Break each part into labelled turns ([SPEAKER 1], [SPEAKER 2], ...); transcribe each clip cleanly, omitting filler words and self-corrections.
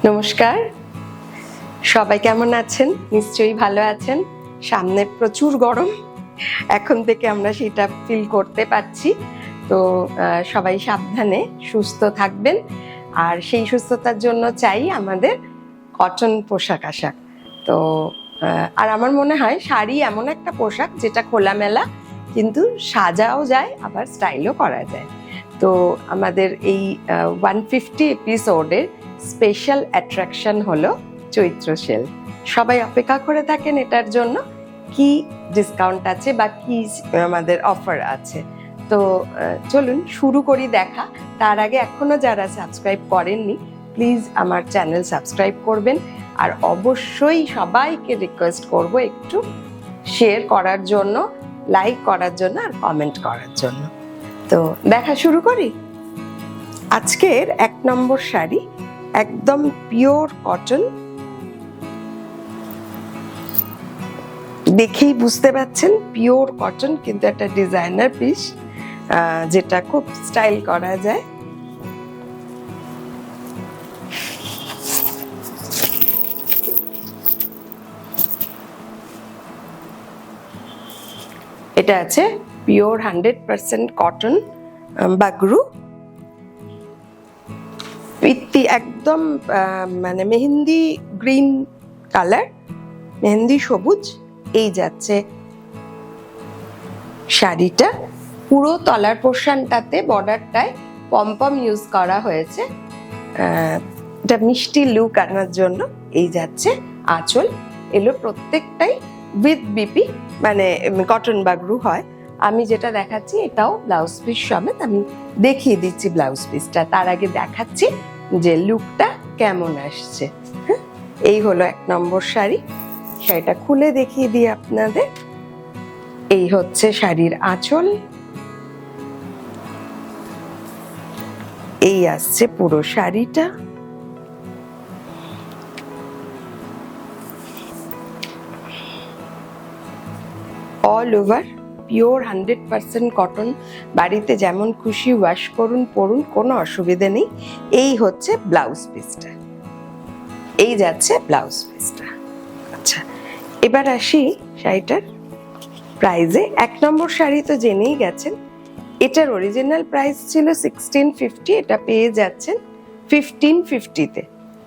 [SPEAKER 1] নমস্কার, সবাই কেমন আছেন? নিশ্চয়ই ভালো আছেন। সামনে প্রচুর গরম, এখন থেকে আমরা সেটা ফিল করতে পারছি। তো সবাই সাবধানে সুস্থ থাকবেন, আর সেই সুস্থতার জন্য চাই আমাদের কটন পোশাক আশাক। তো আর আমার মনে হয় শাড়ি এমন একটা পোশাক যেটা খোলামেলা, কিন্তু সাজাও যায় আবার স্টাইলও করা যায়। তো আমাদের এই 150 এপিসোডের স্পেশাল অ্যাট্রাকশন হলো চৈত্র সেল। সবাই অপেক্ষা করে থাকেন এটার জন্য, কি ডিসকাউন্ট আছে বা কি আমাদের অফার আছে। তো চলুন শুরু করি দেখা। তার আগে এখনো যারা সাবস্ক্রাইব করেননি, প্লিজ আমার চ্যানেল সাবস্ক্রাইব করবেন, আর অবশ্যই সবাইকে রিকোয়েস্ট করব একটু শেয়ার করার জন্য, লাইক করার জন্য আর কমেন্ট করার জন্য। তো দেখা শুরু করি। আজকের 1 নম্বর শাড়ি একদম পিওর কটন। দেখেই বুঝতে পারছেন পিওর কটন, কিন্তু একটা ডিজাইনার পিস যেটা খুব স্টাইল করা যায়। এটা আছে পিওর 100% কটন বাগরু, একদম মানে মেহেন্দি গ্রিন কালার, মেহেন্দি সবুজ। এই যাচ্ছে শাড়িটা, পুরো তলার পোর্শনটাতে বর্ডারটায় পমপম ইউজ করা হয়েছে, এটা মিষ্টি লুক আনার জন্য। এই যাচ্ছে আঁচল, এলো প্রত্যেকটাই উইথ বিপি, মানে কটন বাগরু হয়। আমি যেটা দেখাচ্ছি এটাও ব্লাউজ পিস সমেত, আমি দেখিয়ে দিচ্ছি ব্লাউজ পিসটা। তার আগে দেখাচ্ছি যে লুকটা কেমন আসছে। এই হলো 1 নম্বর শাড়ি। শাড়িটা খুলে দেখিয়ে দিই আপনাদের। এই হচ্ছে শাড়ির আঁচল, এই আসছে পুরো শাড়িটা। All over pure 100% cotton. বাড়িতে যেমন খুশি ওয়াশ করুন, পরুন, কোনো অসুবিধে নেই। এই হচ্ছে ব্লাউজ পিসটা, এই যাচ্ছে ব্লাউজ পিসটা। আচ্ছা, এবার আসি শাড়িটার প্রাইজে। 1 নম্বর শাড়ি তো জেনেই গেছেন, এটার অরিজিনাল প্রাইস ছিল 1650, এটা পেয়ে যাচ্ছেন 1550-তে।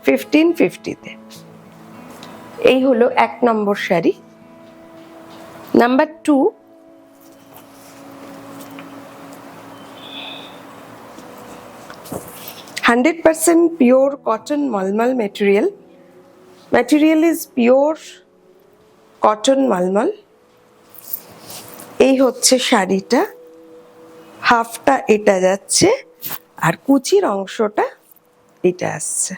[SPEAKER 1] 1550-তে এই হলো 1 নম্বর sari. Number 2, hundred percent pure cotton mulmul material. Material is pure cotton mulmul. এই হচ্ছে শাড়িটা, হাফটা এটা যাচ্ছে আর কুচির অংশটা এটা আসছে,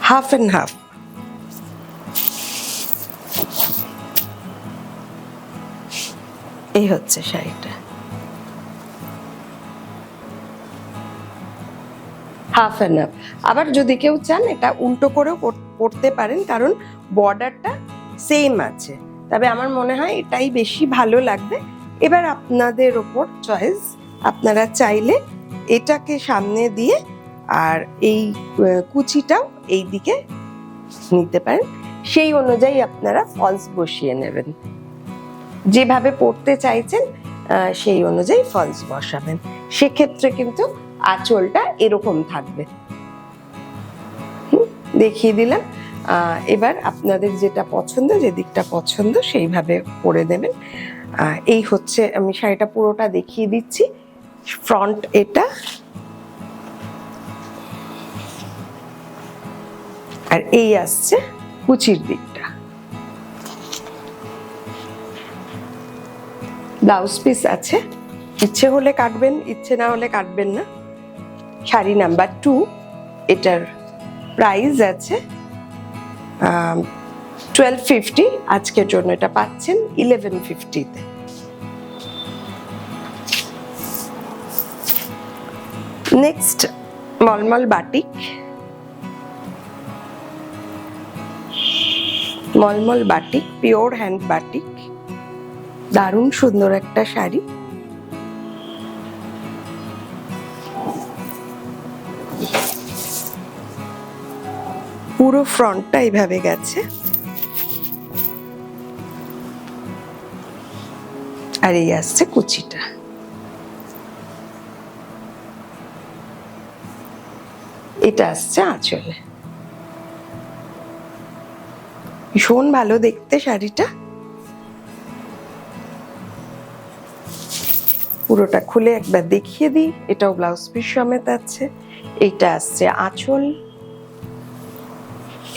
[SPEAKER 1] হাফ অ্যান্ড হাফ। এই হচ্ছে শাড়িটা, হাফ অ্যান্ড হাফ। আবার যদি কেউ চান এটা উল্টো করেও পরতে পারেন, কারণ বর্ডারটা সেম আছে। তবে আমার মনে হয় এটাই বেশি ভালো লাগবে। এবার আপনাদের ওপর চয়েস, আপনারা চাইলে এটাকে সামনে দিয়ে আর এই কুচিটাও এই দিকে নিতে পারেন। সেই অনুযায়ী আপনারা ফলস বসিয়ে নেবেন, যেভাবে পরতে চাইছেন সেই অনুযায়ী ফলস বসাবেন। সেক্ষেত্রে কিন্তু আঁচলটা এরকম থাকবে। দেখিয়ে দিলাম। এবার আপনাদের যেটা পছন্দ, যে দিকটা পছন্দ সেইভাবে পরে দেবেন। এই হচ্ছে, আমি শাড়িটা পুরোটা দেখিয়ে দিচ্ছি। ফ্রন্ট এটা, আর এই আসছে কুচির দিকটা। ব্লাউজ পিস আছে, ইচ্ছে হলে কাটবেন, ইচ্ছে না হলে কাটবেন না। শাড়ি নাম্বার 2, এটার প্রাইস আছে 1250, আজকের জন্য এটা পাচ্ছেন 1150-তে। Next mulmul batik. Mulmul batik, pure hand batik, দারুণ সুন্দর একটা শাড়ি। পুরো ফ্রন্টটা এইভাবে গেছে, আর এই আসছে কুচিটা। এটা আসছে আঁচলে। ভীষণ ভালো দেখতে শাড়িটা। পুরোটা খুলে একবার দেখিয়ে দিই। এটাও ব্লাউজ পিস সমেত আছে। এইটা আসছে আঁচল,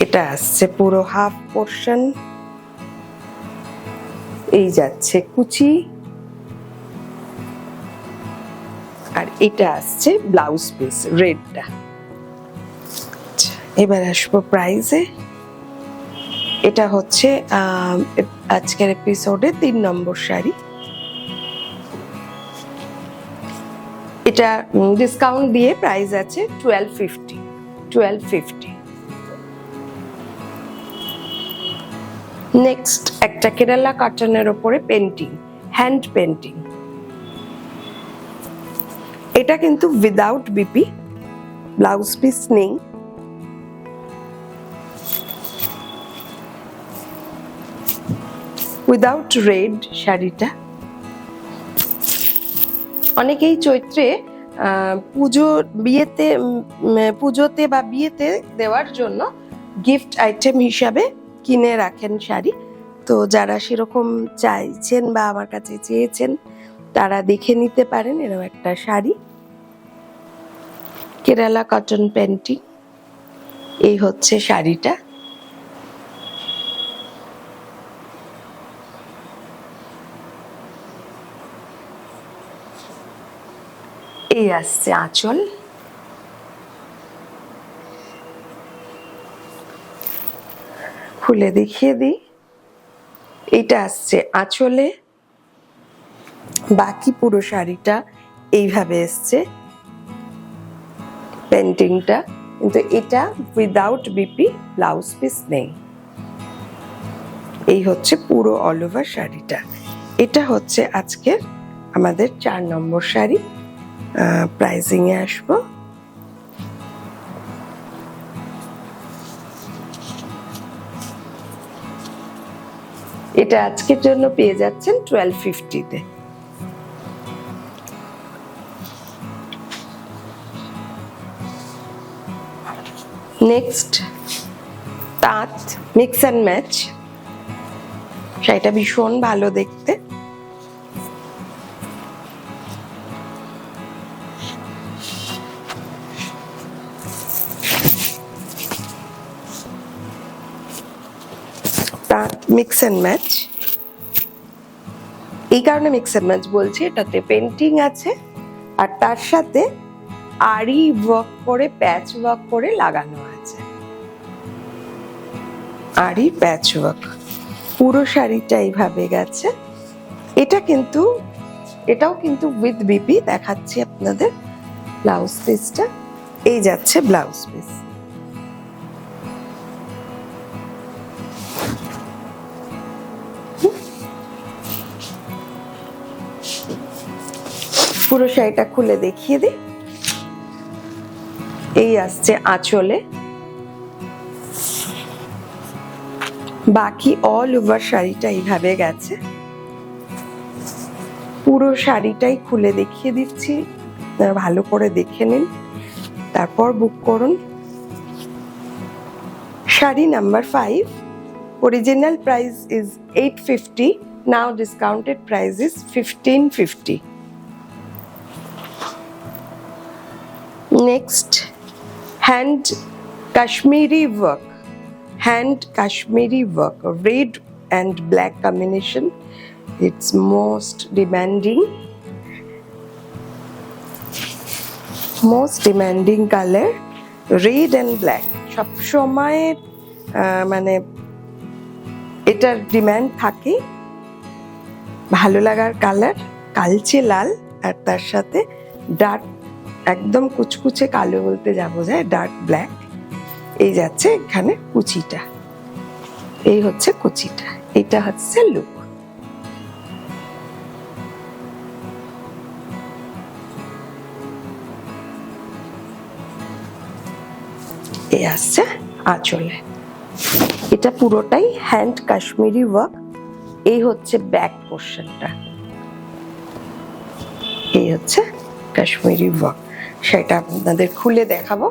[SPEAKER 1] এটা আসছে পুরো হাফ পোর্শন, এই যাচ্ছে কুচি, আর এটা আসছে ব্লাউজ পিস রেডটা। এবার আসবো প্রাইসে। এটা হচ্ছে আজকের এপিসোডে 3 নম্বর শাড়ি। এটা ডিসকাউন্ট দিয়ে প্রাইস আছে 1250। নেক্সট একটা কেরালা কটনের ওপরে পেন্টিং, হ্যান্ড পেন্টিং। এটা কিন্তু উইদাউট বিপি, ব্লাউজ পিস নেই। উইদাউট রেড শাড়িটা। অনেকেই চৈত্রে পুজোতে বা বিয়েতে দেওয়ার জন্য গিফট আইটেম হিসাবে কিনে রাখেন শাড়ি। তো যারা সেরকম চাইছেন বা আমার কাছে চেয়েছেন তারা দেখে নিতে পারেন। এরকম একটা শাড়ি, কেরালা কটন পেন্টিং। এই হচ্ছে শাড়িটা। এই আসছে আঁচল, খুলে দেখিয়ে দিই। এটা আসছে আঁচলে, বাকি পুরো শাড়িটা এইভাবে এসছে পেন্টিংটা, কিন্তু এটা উইদাউট বিপি, ব্লাউজ পিস নেই। এই হচ্ছে পুরো অল ওভার শাড়িটা। এটা হচ্ছে আজকের আমাদের 4 নম্বর শাড়ি। প্রাইসিং এ আসবো। এটা আজকের জন্য পেয়ে যাচ্ছেন 1250-তে। নেক্সট তাঁত মিক্স অ্যান্ড ম্যাচ। শাড়িটা ভীষণ ভালো দেখতে। মিক্স অ্যান্ড ম্যাচ, এই কারণে মিক্স অ্যান্ড ম্যাচ বলছি, এটাতে পেন্টিং আছে আর তার সাথে আরি ওয়ার্ক করে, প্যাচ ওয়ার্ক করে লাগানো আছে। আরি প্যাচ ওয়ার্ক পুরো শাড়িটা এইভাবে গেছে। এটাও কিন্তু উইথ বিপি দেখাচ্ছি আপনাদের। ব্লাউজ পিসটা এই যাচ্ছে ব্লাউজ পিস। পুরো শাড়িটা খুলে দেখিয়ে দিই। এই আসছে আঁচলে, বাকি অল ওভার শাড়িটা এইভাবে গেছে। পুরো শাড়িটাই খুলে দেখিয়ে দিচ্ছি, ভালো করে দেখে নিন, তারপর বুক করুন। Sari number 5। Original price is 850, now discounted price is 1550. Next, hand Kashmiri work, red and black combination. It's most demanding color, red and black. সব সময় মানে এটার ডিমান্ড থাকে। ভালো লাগার কালার, কালচে লাল, আর তার সাথে ডার্ক একদম কুচকুচে কালো বলতে যা বোঝায়, ডার্ক ব্ল্যাক। এই যাচ্ছে এখানে কুচিটা, এই হচ্ছে কুচিটা, এটা হচ্ছে লুক। এই আসছে আঁচলে। এটা পুরোটাই হ্যান্ড কাশ্মীরি ওয়ার্ক। এই হচ্ছে ব্যাক পোর্শনটা, এই হচ্ছে কাশ্মীরি ওয়ার্ক। সেটা আপনাদের খুলে দেখাবো।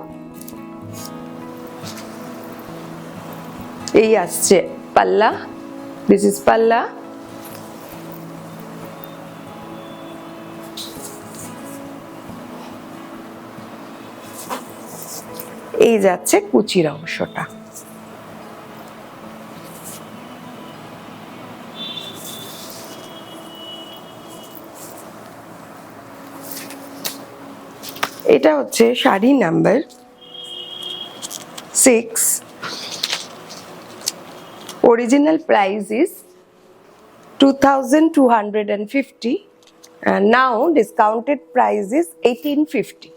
[SPEAKER 1] এই আসছে পাল্লা, দিস ইজ পাল্লা। এই যাচ্ছে কুচির অংশটা। এটা হচ্ছে sari number 6। Original price is 2250. Now discounted price is 1850.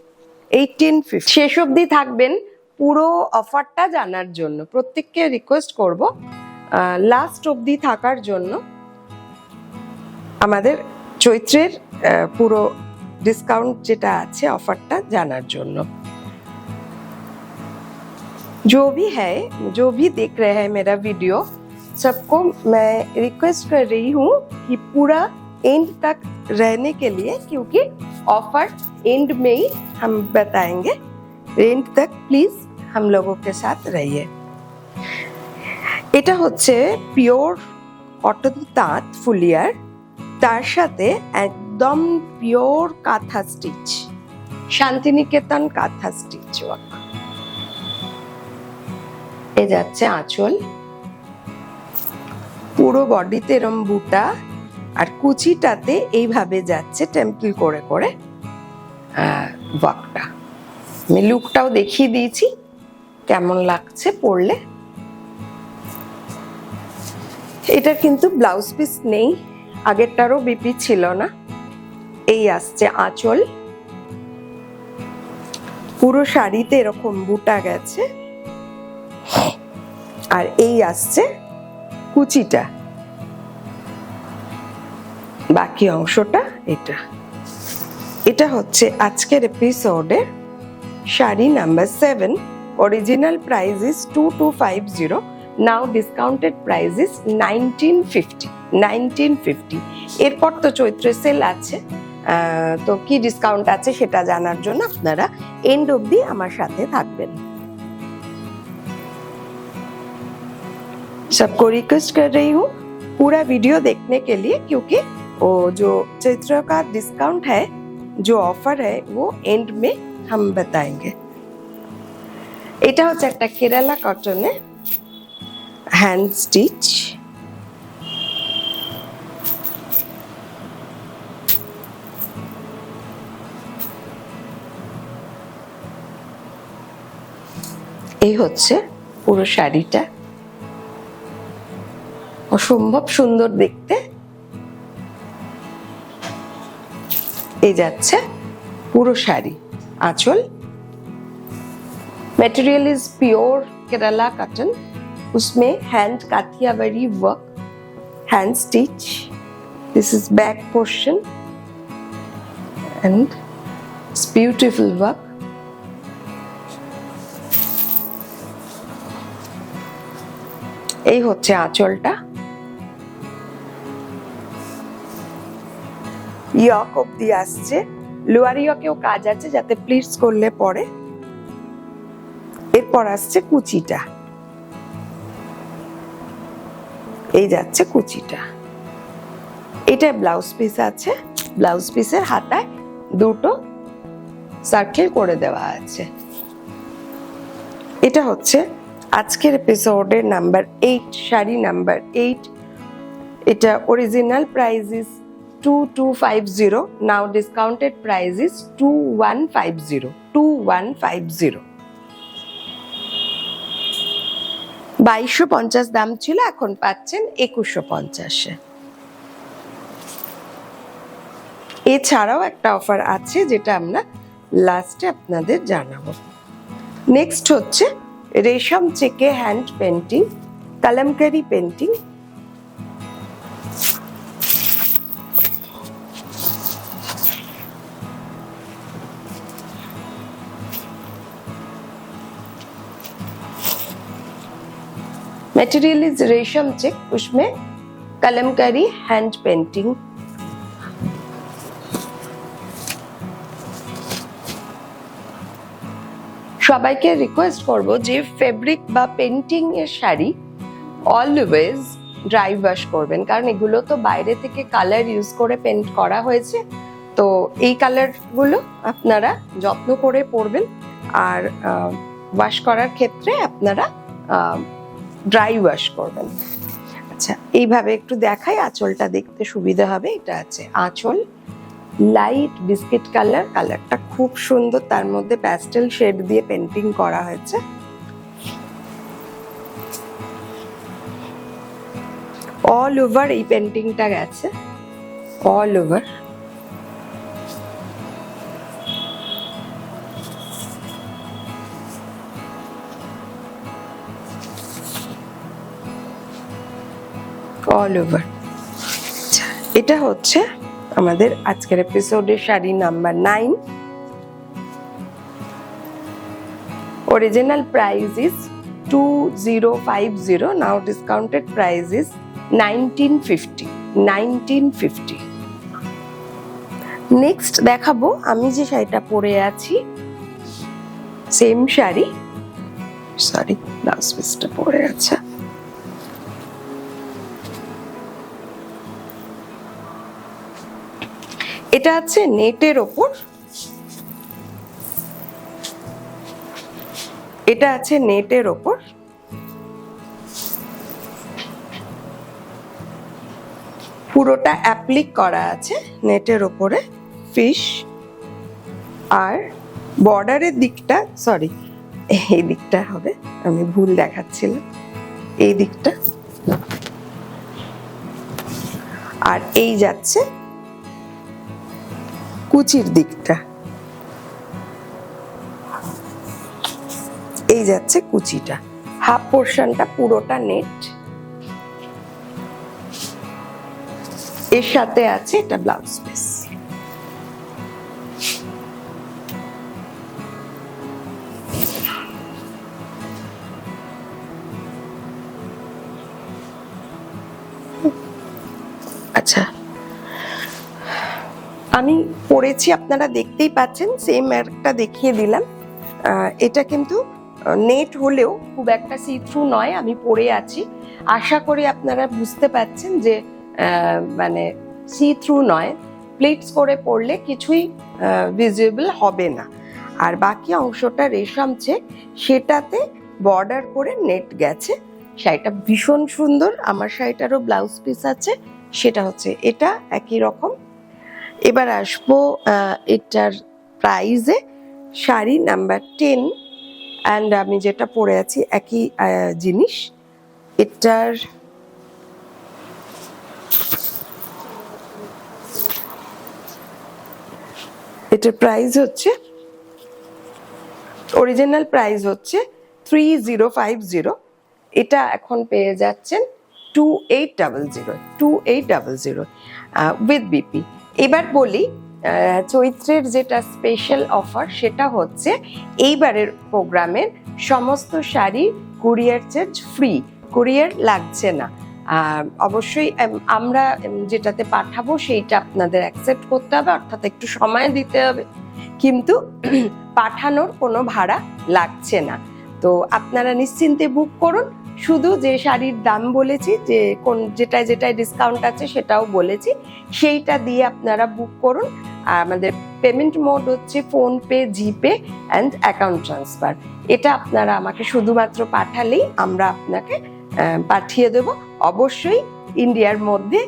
[SPEAKER 1] শেষ অবধি থাকবেন পুরো অফারটা জানার জন্য। প্রত্যেককে রিকোয়েস্ট করব লাস্ট অবধি থাকার জন্য, আমাদের চৈত্রের পুরো ডিসকাউন্ট যেটা আছে অফারটা জানার জন্য। जो भी है, जो भी देख रहे हैं मेरा वीडियो, सबको मैं रिक्वेस्ट कर रही हूँ कि पूरा एंड तक रहने के लिए, क्योंकि ऑफर एंड में ही हम बताएंगे। एंड तक प्लीज हम लोगों के साथ रहिए। এটা হচ্ছে পিওর কটন তাঁত ফুলিয়ার, তার সাথে একদম পিওর কাঁথা স্টিচ, শান্তিনিকেতন কাঁথা স্টিচ ওয়ার্ক। এ যাচ্ছে আঁচল, পুরো বডিতে এরম বুটা, আর কুচিটাতে এইভাবে যাচ্ছে টেম্পল করে করে ওয়ার্কটা। আমি লুকটাও দেখিয়ে দিয়েছি কেমন লাগছে পরলে। এটা কিন্তু ব্লাউজ পিস নেই, আগেরটারও বিপি ছিল না। এই আসছে আঁচল, পুরো শাড়িতে এরকম বুটা গেছে, আর এই আসছে কুচিটা, বাকি অংশটা এটা। এটা হচ্ছে আজকের এপিসোডে sari number 7। Original price is 2250, now discounted price is 1950। এরপর তো চৈত্রের সেল আছে, তো কি ডিসকাউন্ট আছে সেটা জানার জন্য আপনারা এন্ড অবধি আমার সাথে থাকবেন। सबको रिक्वेस्ट कर रही हूँ पूरा वीडियो देखने के लिए, क्योंकि वो जो चैत्र का डिस्काउंट है, जो ऑफर है, वो एंड में हम बताएंगे। এটা হচ্ছে একটা কেরালা কটনে হ্যান্ড স্টিচ। এই হচ্ছে পুরো শাড়িটা, অসম্ভব সুন্দর দেখতে। এই যাচ্ছে পুরো শাড়ি, আঁচল। Material is pure Kerala cotton, उसमें hand Kathiawadi work, hand stitch. This is back portion and it's beautiful work. এই হচ্ছে আঁচলটা। ইয়ক অব্দি আসছে, লোয়ার ইয়কেও কাজ আছে যাতে প্লিটস করলে পরে। এরপর আসছে কুচিটা, এই যাচ্ছে কুচিটা। এটা ব্লাউজ পিস আছে, ব্লাউজ পিসের হাতায় দুটো সার্কেল করে দেওয়া আছে। এটা হচ্ছে আজকের এপিসোডের নাম্বার 8, শাড়ি নাম্বার 8। এটা original price is 2250, now discounted price is 2150। 2250 দাম ছিল, এখন পাচ্ছেন 2150-এ। এছাড়াও একটা অফার আছে যেটা আমরা লাস্টে আপনাদের জানাবো। নেক্সট হচ্ছে রেশম চেকে hand painting, kalamkari painting. Material is रेशम चेक, उसमें कलमकारी हैंड पेंटिंग। সবাইকে রিকোয়েস্ট করব যে ফেব্রিক বা পেন্টিং এর শাড়ি অলওয়েজ ড্রাই ওয়াশ করবেন, কারণ এগুলো তো বাইরে থেকে কালার ইউজ করে পেন্ট করা হয়েছে। তো এই কালারগুলো আপনারা যত্ন করে পরবেন, আর ওয়াশ করার ক্ষেত্রে আপনারা ড্রাই ওয়াশ করবেন। আচ্ছা, এইভাবে একটু দেখাই, আঁচলটা দেখতে সুবিধা হবে। এটা আছে আঁচল, লাইট বিস্কিট কালার, কালারটা খুব সুন্দর, তার মধ্যে প্যাস্টেল শেড দিয়ে পেন্টিং করা হয়েছে। অল ওভার এই পেন্টিংটা গেছে, অল ওভার। All over. এটা হচ্ছে আমাদের আজকের এপিসোডের sari number 9। Original price is 2050, now discounted price is 1950। Next দেখাবো আমি যে শাড়িটা পরে আছি, সেম শাড়ি, সরি ব্লাউজ পিসটা পরে আছে। এটা আছে নেটের ওপর, এটা আছে নেটের ওপর। পুরোটা অ্যাপ্লিক করা আছে নেটের ওপরে ফিশ, আর বর্ডারের দিকটা, সরি এই দিকটা হবে, আমি ভুল দেখাচ্ছিলাম, এই দিকটা। আর এই যাচ্ছে কুচির দিকটা, এই যাচ্ছে কুচিটা। হাফ পোর্শনটা পুরোটা নেট, এর সাথে আছে এটা ব্লাউজ পিস। আচ্ছা, আমি পরেছি, আপনারা দেখতেই পাচ্ছেন, সেম একটা দেখিয়ে দিলাম। এটা কিন্তু নেট হলেও খুব একটা সি থ্রু নয়, আমি পরে আছি। আশা করি আপনারা বুঝতে পাচ্ছেন যে মানে সি থ্রু নয়, প্লিটস করে পরলে কিছুই ভিজিবল হবে না। আর বাকি অংশটা রেশম চেক, সেটাতে বর্ডার করে নেট গেছে। শাড়িটা ভীষণ সুন্দর। আমার শাড়িটারও ব্লাউজ পিস আছে, সেটা হচ্ছে এটা একই রকম। এবার আসবো এটার প্রাইজে। শাড়ি নাম্বার 10, অ্যান্ড আমি যেটা পরে আছি একই জিনিস। এটার প্রাইস হচ্ছে, অরিজিনাল প্রাইস হচ্ছে 3050। এটা এখন পেয়ে যাচ্ছেন 2800 উইথ বিপি। এবার বলি চৈত্রের যেটা স্পেশাল অফার, সেটা হচ্ছে এইবারের প্রোগ্রামের সমস্ত sari courier charge free, courier লাগছে না। অবশ্যই আমরা যেটাতে পাঠাবো সেইটা আপনাদের অ্যাকসেপ্ট করতে হবে, অর্থাৎ একটু সময় দিতে হবে, কিন্তু পাঠানোর কোনো ভাড়া লাগছে না। তো আপনারা নিশ্চিন্তে বুক করুন। শুধু যে শাড়ির দাম বলেছি, যে কোন যেটায় ডিসকাউন্ট আছে সেটাও বলেছি, সেইটা দিয়ে আপনারা বুক করুন। আর আমাদের পেমেন্ট মোড হচ্ছে PhonePe, GPay and account transfer. এটা আপনারা আমাকে শুধুমাত্র পাঠালেই আমরা আপনাকে পাঠিয়ে দেব। অবশ্যই ইন্ডিয়ার মধ্যে,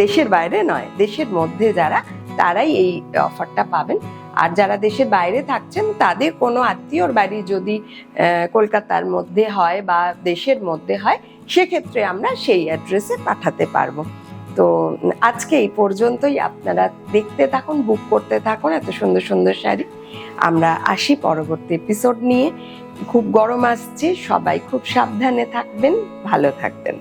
[SPEAKER 1] দেশের বাইরে নয়, দেশের মধ্যে যারা, তারাই এই অফারটা পাবেন। আর যারা দেশের বাইরে থাকছেন, তাদের কোনো আত্মীয়র বাড়ি যদি কলকাতার মধ্যে হয় বা দেশের মধ্যে হয়, সেক্ষেত্রে আমরা সেই অ্যাড্রেসে পাঠাতে পারবো। তো আজকে এই পর্যন্তই। আপনারা দেখতে থাকুন, বুক করতে থাকুন এত সুন্দর সুন্দর শাড়ি। আমরা আসি পরবর্তী এপিসোড নিয়ে। খুব গরম আসছে, সবাই খুব সাবধানে থাকবেন, ভালো থাকবেন।